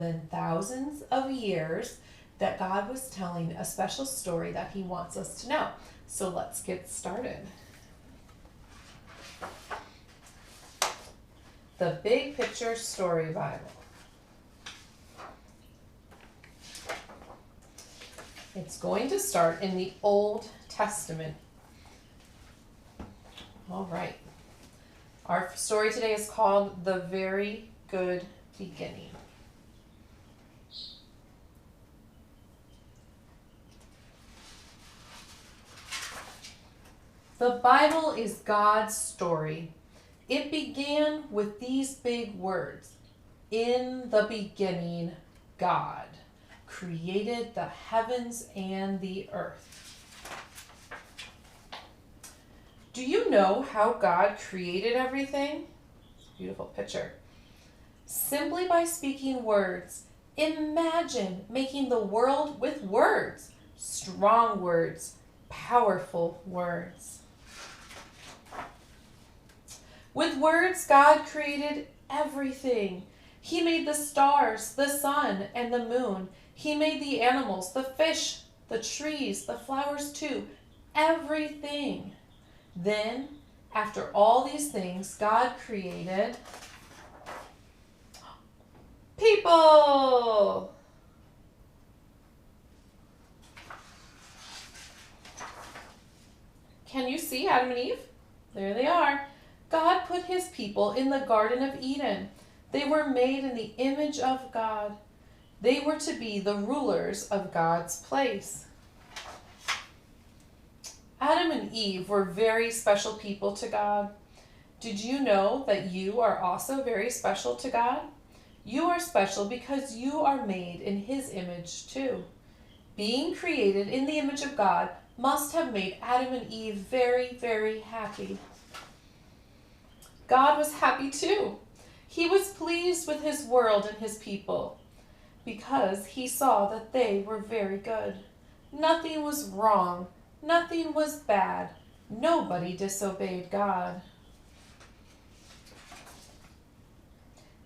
than thousands of years that God was telling a special story that he wants us to know. So let's get started. The Big Picture Story Bible. It's going to start in the Old Testament. All right. Our story today is called The Very Good Beginning. The Bible is God's story. It began with these big words. In the beginning, God created the heavens and the earth. Do you know how God created everything? Beautiful picture. Simply by speaking words. Imagine making the world with words. Strong words, powerful words. With words, God created everything. He made the stars, the sun, and the moon. He made the animals, the fish, the trees, the flowers too. Everything. Then, after all these things, God created people. Can you see Adam and Eve? There they are. God put his people in the Garden of Eden. They were made in the image of God. They were to be the rulers of God's place. Adam and Eve were very special people to God. Did you know that you are also very special to God? You are special because you are made in his image too. Being created in the image of God must have made Adam and Eve very, very happy. God was happy too. He was pleased with his world and his people because he saw that they were very good. Nothing was wrong. Nothing was bad. Nobody disobeyed God.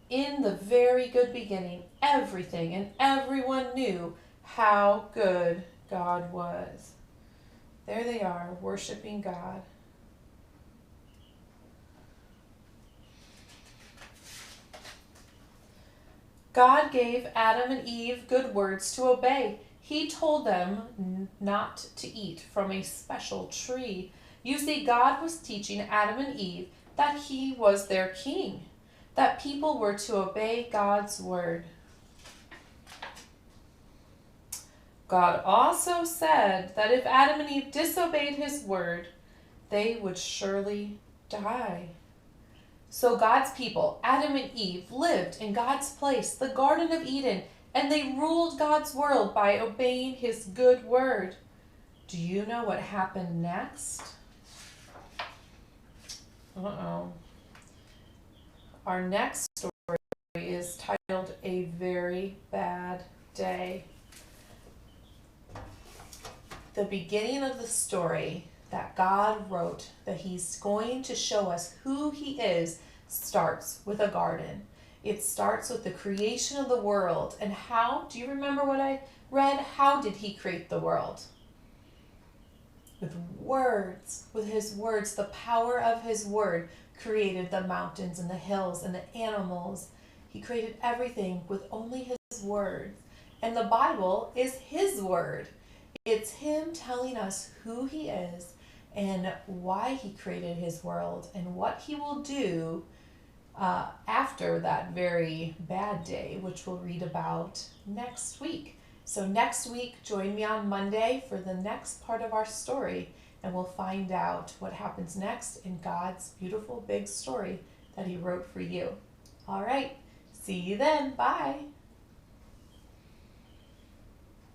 In the very good beginning, everything and everyone knew how good God was. There they are, worshiping God. God gave Adam and Eve good words to obey. He told them not to eat from a special tree. You see, God was teaching Adam and Eve that he was their king, that people were to obey God's word. God also said that if Adam and Eve disobeyed his word, they would surely die. So God's people, Adam and Eve, lived in God's place, the Garden of Eden, and they ruled God's world by obeying his good word. Do you know what happened next? Our next story is titled A Very Bad Day. The beginning of the story that God wrote, that he's going to show us who he is, starts with a garden. It starts with the creation of the world. And how? Do you remember what I read? How did he create the world? With words. With his words. The power of his word created the mountains and the hills and the animals. He created everything with only his words. And the Bible is his word. It's him telling us who he is and why he created his world and what he will do after that very bad day, which we'll read about next week. So next week, join me on Monday for the next part of our story, and we'll find out what happens next in God's beautiful big story that he wrote for you. All right, see you then. Bye.